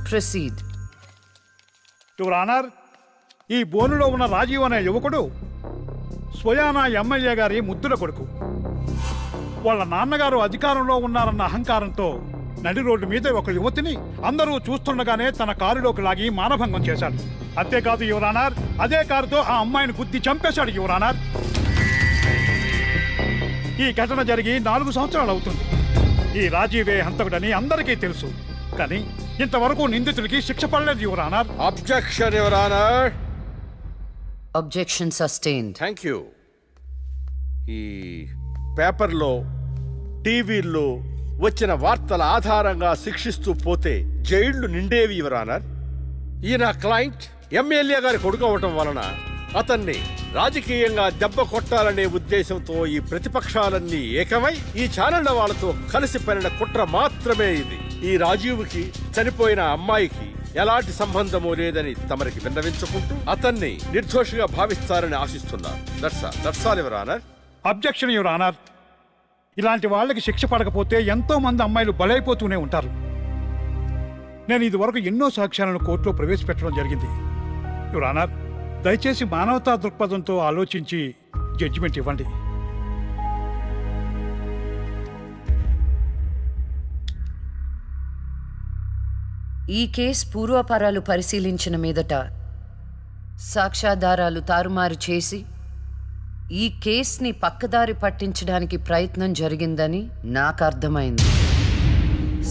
Proceed. Your honour, ఈ బోనులో ఉన్న రాజీవ్ అనే యువకుడు స్వయానా ఎమ్మెల్యే గారి ముద్దుల కొడుకు. వాళ్ళ నాన్నగారు అధికారంలో ఉన్నారన్న అహంకారంతో నడి రోడ్డు మీద ఒక యువతిని అందరూ చూస్తుండగానే తన కారులోకి లాగి మానభంగం చేశాడు. అంతేకాదు యువర్ ఆనర్, అదే కారుతో ఆ అమ్మాయిని గుద్ది చంపేశాడు యువర్ ఆనర్. ఈ ఘటన జరిగి 4 సంవత్సరాలు అవుతుంది. ఈ రాజీవే హంతకుడని అందరికీ తెలుసు, కానీ ఇంతవరకు నిందితుడికి శిక్ష పడలేదు your honour. Objection your honour. Objection sustained. Thank you. ఈ పేపర్లో టీవీల్లో వచ్చిన వార్తల ఆధారంగా శిక్షిస్తూ పోతే జైళ్లు నిండేవి యువర్ ఆనర్. ఈయన క్లయింట్ ఎమ్మెల్యే గారి కొడుకు అవటం వలన అతన్ని రాజకీయంగా దెబ్బ కొట్టాలనే ఉద్దేశంతో ఈ ప్రతిపక్షాలన్నీ ఏకమై ఈ ఛానళ్ల వాళ్ళతో కలిసి పనిన కుట్ర మాత్రమే ఇది. ఈ రాజీవ్కి చనిపోయిన అమ్మాయికి ఎలాంటి సంబంధమూ లేదని తమరికి విన్నవించుకుంటూ అతన్ని నిర్దోషిగా భావిస్తారని ఆశిస్తున్నారు. That's all your honour. Objection your honour. ఇలాంటి వాళ్ళకి శిక్ష పడకపోతే ఎంతో మంది అమ్మాయిలు బలైపోతూనే ఉంటారు. నేను ఇదివరకు ఎన్నో సాక్ష్యాలను కోర్టులో ప్రవేశపెట్టడం జరిగింది యువర్ ఆనర్. దయచేసి మానవతా దృక్పథంతో ఆలోచించి జడ్జిమెంట్ ఇవ్వండి. ఈ కేసు పూర్వాపరాలు పరిశీలించిన మీదట సాక్ష్యాధారాలు తారుమారు చేసి ఈ కేసుని పక్కదారి పట్టించడానికి ప్రయత్నం జరిగిందని నాకు అర్థమైంది.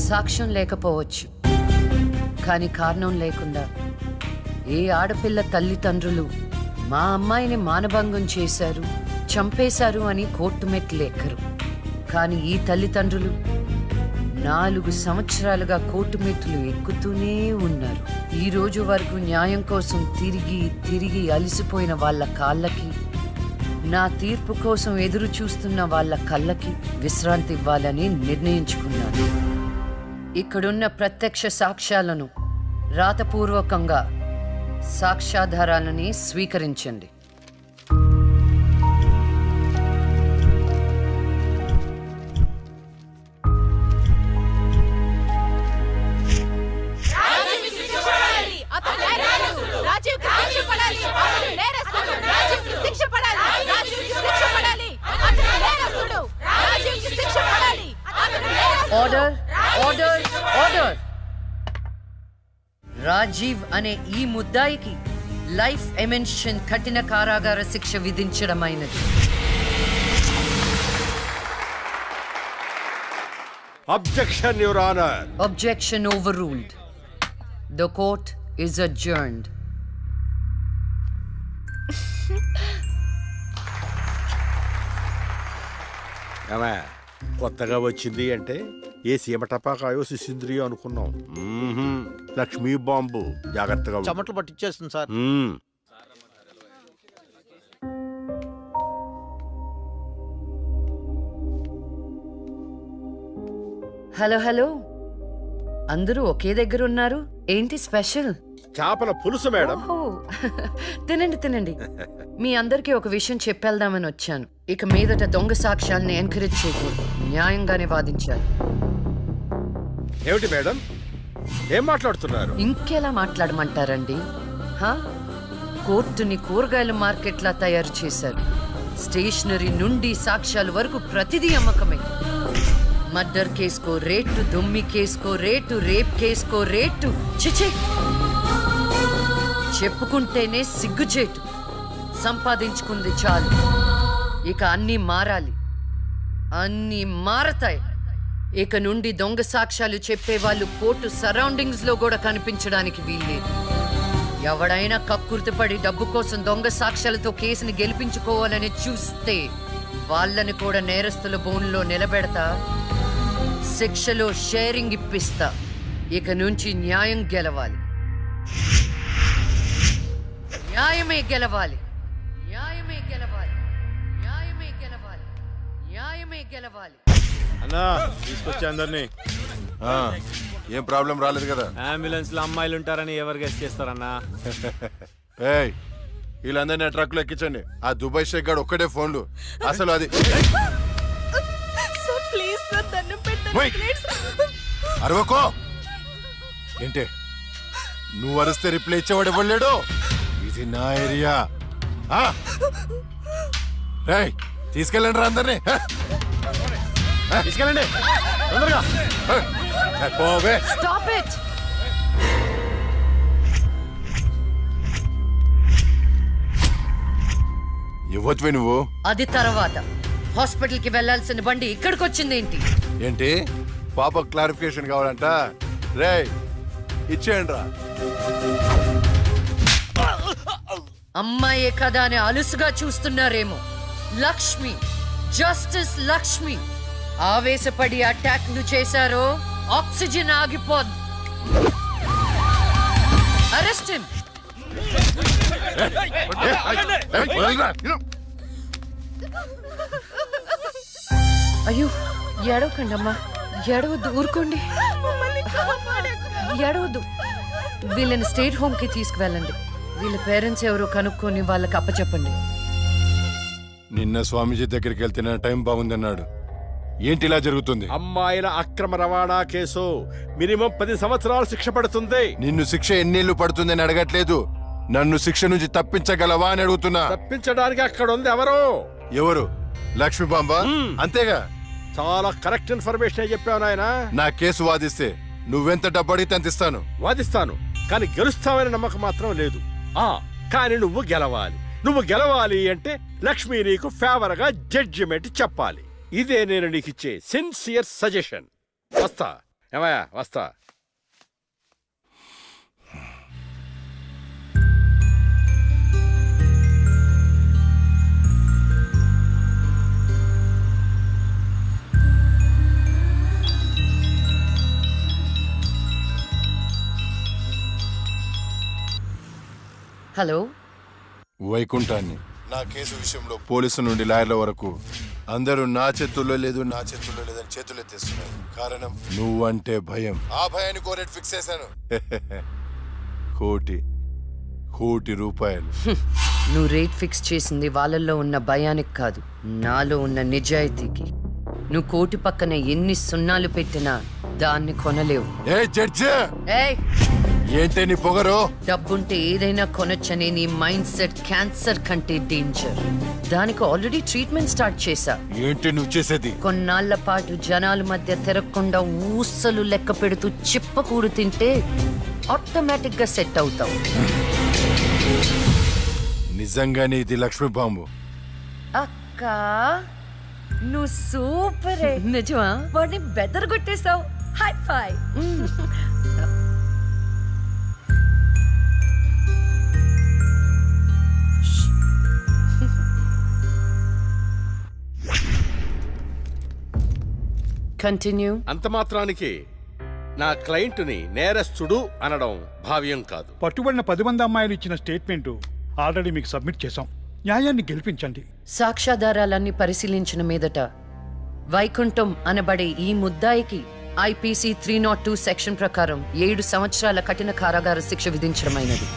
సాక్ష్యం లేకపోవచ్చు, కానీ కారణం లేకుండా ఏ ఆడపిల్ల తల్లిదండ్రులు మా అమ్మాయిని మానభంగం చేశారు, చంపేశారు అని కోర్టు మెట్లు ఎక్కరు. కానీ ఈ తల్లిదండ్రులు 4 సంవత్సరాలుగా కోర్టు మెట్లు ఎక్కుతూనే ఉన్నారు. ఈ రోజు వరకు న్యాయం కోసం తిరిగి తిరిగి అలసిపోయిన వాళ్ళ కాళ్ళకి, నా తీర్పు కోసం ఎదురు చూస్తున్న వాళ్ళ కళ్ళకి విశ్రాంతి ఇవ్వాలని నిర్ణయించుకున్నాను. ఇక్కడున్న ప్రత్యక్ష సాక్ష్యాలను రాతపూర్వకంగా సాక్ష్యాధారాలని స్వీకరించండి. Order, order, order. రాజీవ్ అనే ఈ ముద్దాయికి లైఫ్ ఎమెన్షన్ కఠిన కారాగార శిక్ష విధించడమైనది. Objection your honour. Objection overruled. The court is adjourned. కొత్తగా వచ్చింది అంటే ఏ సీమ టపాకాయో సిసింద్రియో అనుకున్నాం. లక్ష్మీ బాంబు. జాగ్రత్తగా చెమటలు పట్టించేస్తుంది సార్. హలో హలో, అందరూ ఒకే దగ్గర ఉన్నారు. ఏంటి స్పెషల్? చేపల పులుసు మేడం. తినండి తినండి. మీ అందరికీ ఒక విషయం చెప్పేద్దామని వచ్చాను. ఇక మీదట దొంగ సాక్ష్యాల్ని ఎంకరేజ్ చేయకూడదు, న్యాయంగానే వాదించాలి. ఏమిటి మేడం, ఏం మాట్లాడుతున్నారు? ఇంకెలా మాట్లాడమంటారండి? కోర్టుని కూరగాయల మార్కెట్లా తయారు చేశారు. స్టేషనరీ నుండి సాక్ష్యాల వరకు ప్రతిదీ అమ్మకమే. మర్డర్ కేసుకో రేటు, దొమ్మి కేసుకో రేటు, రేప్ కేసుకో రేటు. చిచి, చెప్పుకుంటేనే సిగ్గుచేటు. సంపాదించుకుంది చాలు, ఇక అన్నీ మారాలి. అన్నీ మారతాయి. ఇక నుండి దొంగ సాక్ష్యాలు చెప్పేవాళ్ళు కోర్టు సరౌండింగ్స్ లో కూడా కనిపించడానికి వీల్లేదు. ఎవడైనా కక్కుర్తిపడి డబ్బు కోసం దొంగ సాక్ష్యాలతో కేసుని గెలిపించుకోవాలని చూస్తే వాళ్ళని కూడా నేరస్తుల బోన్లో నిలబెడతా, శిక్షలో షేరింగ్ ఇప్పిస్తా. ఇక నుంచి న్యాయం గెలవాలి, న్యాయమే గెలవాలి, న్యాయమే గెలవాలి, న్యాయమే గెలవాలి, న్యాయమే గెలవాలి. అన్నా తీసుకొచ్చా అందరినీ. ఏం ప్రాబ్లం రాలేదు కదా? అంబులెన్స్ లో అమ్మాయిలు ఉంటారని ఎవరు గెస్ట్ చేస్తారన్నా? ఏయ్, వీళ్ళందరినీ ట్రక్ లో ఎక్కించండి. ఆ దుబాయ్ షేక్ గాడు ఒక్కడే ఫోన్లు. అసలు అది అరవకో. ఏంటే నువ్వు అరిస్తే రిప్లై ఇచ్చేవాడు ఇవ్వలేడు. ఇది నా ఏరియా. రేయ్ తీసుకెళ్ళండి రా అందరినీ. తీసుకెళ్ళండి తొందరగా. పోవే. Stop it. ఇవ్వచ్చువే నువ్వు. అది తర్వాత. హాస్పిటల్ కి వెళ్లాల్సిన బండి ఇక్కడికి వచ్చిందేంటి? ఏంటి పాప క్లారిఫికేషన్ కావాలంట. రేయ్ ఇచ్చేయండి రా. అమ్మాయే కదా అని అలుసుగా చూస్తున్నారేమో. లక్ష్మి, జస్టిస్ లక్ష్మి ఆవేశపడి అటాక్ ను చేశారో ఆక్సిజన్ ఆగిపోద్ది. Arrest him. అయ్యో ఏడవకండి అమ్మా, ఏడవద్దు, ఊరుకోండి, ఏడవద్దు. వీళ్ళని స్టేట్ హోమ్ కి తీసుకువెళ్ళండి. వీళ్ళ పేరెంట్స్ ఎవరో కనుక్కొని వాళ్ళకి అప్పచెప్పండి. నిన్న స్వామీజీ దగ్గరికి వెళ్తే నా టైం బాగుందన్నాడు. ఏంటి ఇలా జరుగుతుంది? అమ్మాయిల అక్రమ రవాణా కేసు మినిమం 10 సంవత్సరాలు శిక్ష పడుతుంది. నిన్ను శిక్ష ఎన్నేళ్లు పడుతుందని అడగట్లేదు, నన్ను శిక్ష నుంచి తప్పించగలవా అని అడుగుతున్నా. తప్పించడానికి అక్కడ ఉంది ఎవరు? ఎవరు? లక్ష్మీ బాంబ. అంతేగా. చాలా కరెక్ట్ ఇన్ఫర్మేషన్ చెప్పావు నాయనా. నా కేసు వాదిస్తే నువ్వెంత డబ్బు అడిగితే అంత ఇస్తాను. వాదిస్తాను, కానీ గెలుస్తావని నమ్మకం మాత్రం లేదు. కానీ నువ్వు గెలవాలి. నువ్వు గెలవాలి అంటే లక్ష్మి నీకు ఫేవర్ గా జడ్జిమెంట్ చెప్పాలి. ఇదే నేను నీకు ఇచ్చే సిన్సియర్ సజెషన్. వస్తా ఏమయ్యా, వస్తా. హలో, వైకుంఠాన్ని. నా కేసు విషయంలో పోలీసు నుండి లాయర్ల వరకు అందరూ నా చేతుల్లో లేదు, నా చేతుల్లో లేదని చేతులు ఎత్తేస్తున్నారు. కారణం నువ్వంటే భయం. ఆ భయాన్ని కోరేట్ ఫిక్స్ చేశాను. కోటి రూపాయలు. నువ్వు రేట్ ఫిక్స్ చేసింది వాళ్ళల్లో ఉన్న భయానికి కాదు, నాలో ఉన్న నిజాయితీకి. నువ్వు కోటి పక్కన ఎన్ని సున్నాలు పెట్టినా దాన్ని కొనలేవు. ఏ జడ్జి, ఏయ్, ఏంటే నీ పొగరు? డబ్బుంటే ఏదైనా కొనొచ్చనే నీ మైండ్ సెట్ క్యాన్సర్ కంటే డేంజర్. దానికి ఆల్రెడీ ట్రీట్మెంట్ స్టార్ట్ చేశా. ఏంటి నువ్వు చేసేది? కొన్నాళ్ల పాటు జనాల మధ్య తిరగకుండా ఊసలు లెక్క పెడుతూ చిప్పకూడు తింటే ఆటోమేటిక్ గా సెట్ అవుతావు. నిజంగానే ఇది లక్ష్మీ బాంబు. అక్క నువ్వు సూపరే. నిజమా? వాడిని బెదర్ కొట్టేశావు. హై ఫై. కంటిన్యూ. అంత మాత్రానికి నా క్లయింట్ని నేరస్తుడు అనడం భావ్యం కాదు. పట్టుబడిన 10 మంది అమ్మాయిలు ఇచ్చిన స్టేట్మెంట్ ఆల్రెడీ మీకు సబ్మిట్ చేశాం. న్యాయాన్ని గెలిపించండి. సాక్ష్యాధారాలన్నీ పరిశీలించిన మీదట వైకుంఠం అనబడే ఈ ముద్దాయికి ఐపీసీ 302 సెక్షన్ ప్రకారం 7 సంవత్సరాల కఠిన కారాగార శిక్ష విధించడమైనది.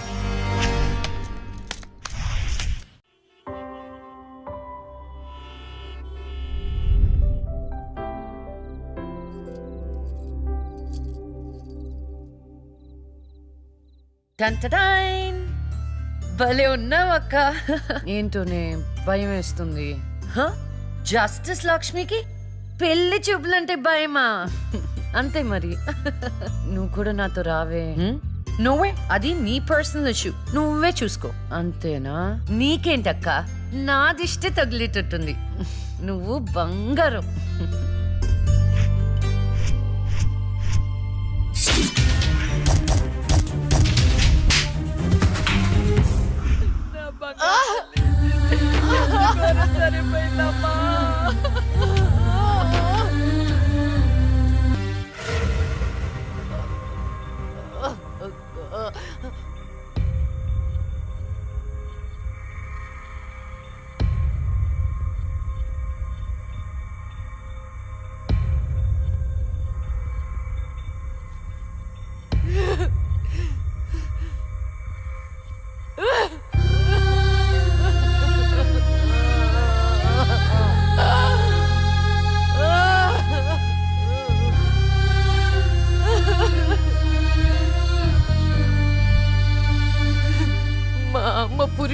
టంటడైన్! భలే ఉన్నావు అక్క. ఏంటోనే భయం వేస్తుంది. జస్టిస్ లక్ష్మికి పెళ్లి చూపులంటే భయమా? అంతే మరి. నువ్వు కూడా నాతో రావే. నువ్వే, అది నీ పర్సనల్ ఇష్యూ, నువ్వే చూసుకో. అంతేనా? నీకేంటక్క, నా దిష్టి తగిలేటట్టుంది. నువ్వు బంగారం.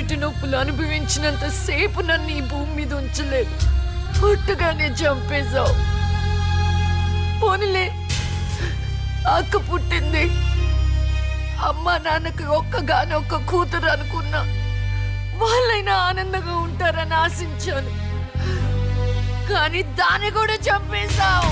పురిటి నొప్పులు అనుభవించినంత సేపు నన్ను ఈ భూమి మీద ఉంచలేదు. పుట్టగానే చంపేశావు. పోనీలే, అక్క పుట్టింది. అమ్మ నాన్నకి ఒక్కగానొక్క కూతురు అనుకున్నా. వాళ్ళైనా ఆనందంగా ఉంటారని ఆశించాను. కానీ దాన్ని కూడా చంపేశావు.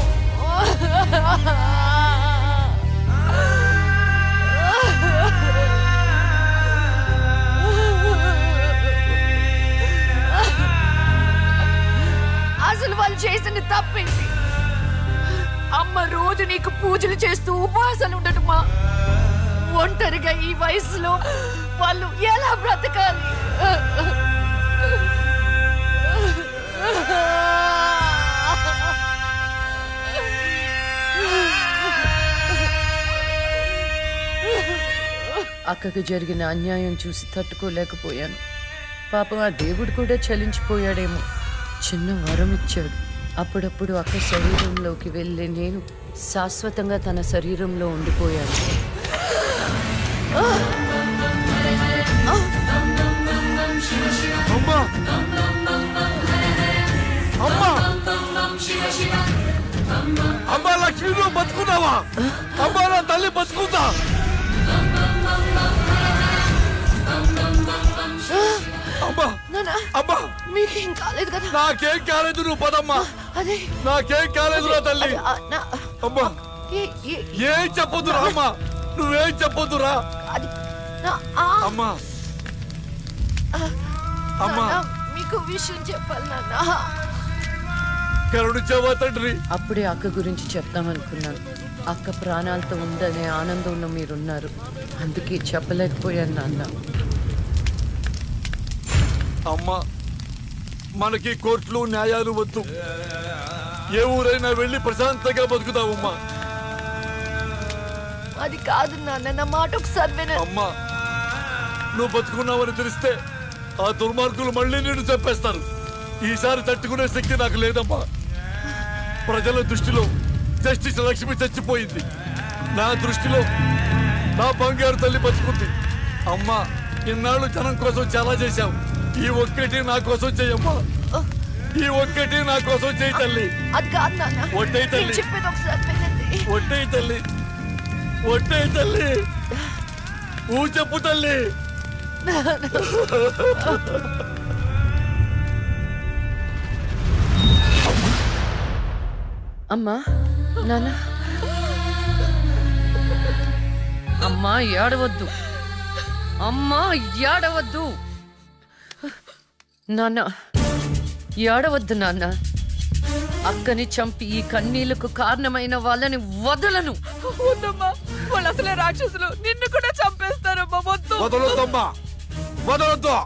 అసలు వాళ్ళు చేసిన తప్పేంటి? అమ్మ రోజు నీకు పూజలు చేస్తూ ఉపవాసాలు ఉండటమా? ఒంటరిగా ఈ వయసులో వాళ్ళు ఎలా బ్రతకాలి? అక్కకు జరిగిన అన్యాయం చూసి తట్టుకోలేకపోయాను. పాపం ఆ దేవుడు కూడా చలించిపోయాడేమో. చిన్న వరం ఇచ్చాడు. అప్పుడప్పుడు అక్క శరీరంలోకి వెళ్ళే నేను శాశ్వతంగా తన శరీరంలో ఉండిపోయాను. అమ్మా! అమ్మా! అమ్మా లక్ష్మి, నువ్వు బతుకున్నావా? అమ్మా, నా తల్లి బతుకుందా? అమ్మా! నాన్నా, అమ్మా! మీకేం కాలేదు కదా? నాకేం కాలేదు, నువ్వు పదమ్మా. అదే నాకేం కాలేదు నా తల్లి. అమ్మా, ఏం చెప్పొద్దురా అమ్మా, నువ్వేం చెప్పొద్దురా. అమ్మా, అమ్మా, మీకు విషయం చెప్పాలి నాన్న. కరుణించావా తండ్రి? అప్పుడే అక్క గురించి చెప్తామనుకున్నాను. అక్క ప్రాణాలతో ఉందనే ఆనందంలో మీరున్నారు. అందుకే చెప్పలేకపోయాను నాన్న. అమ్మా, మనకి కోర్టులు న్యాయాలు వద్దు. ఏ ఊరైనా వెళ్ళి ప్రశాంతంగా బతుకుతావమ్మా. అది కాదు నాన్న, నా మాట ఒకసారి వినండి. అమ్మా, నువ్వు బతుకున్నావని తెలిస్తే ఆ దుర్మార్గులు మళ్ళీ నిన్ను చంపేస్తారు. ఈసారి తట్టుకునే శక్తి నాకు లేదమ్మా. ప్రజల దృష్టిలో జస్టిస్ లక్ష్మి చచ్చిపోయింది. నా దృష్టిలో నా బంగారు తల్లి బతుకుంది. అమ్మా, ఇన్నాళ్ళు జనం కోసం చాలా చేశావు. ఈ ఒక్కటి నా కోసం చెయ్యమ్మా. ఈ ఒక్కటి నా కోసం చెయ్యి తల్లి. అది కాదు నాన్న, ఒట్టేయి తల్లి. నేను చెప్పేది ఒకసారి వినండి. ఒట్టేయి తల్లి, ఒట్టేయి తల్లి, ఊ చెప్పు తల్లి. అమ్మా, నాన్న, అమ్మా ఏడవద్దు. అమ్మా ఏడవద్దు. నాన్న ఏడవద్దు నాన్న. అక్కని చంపి ఈ కన్నీళ్లకు కారణమైన వాళ్ళని వదలను. వద్దమ్మా, వాళ్ళు అసలే రాక్షసులు. నిన్ను కూడా చంపేస్తారమ్మా. వద్దు. వదలొద్దమ్మా, వదలొద్దు.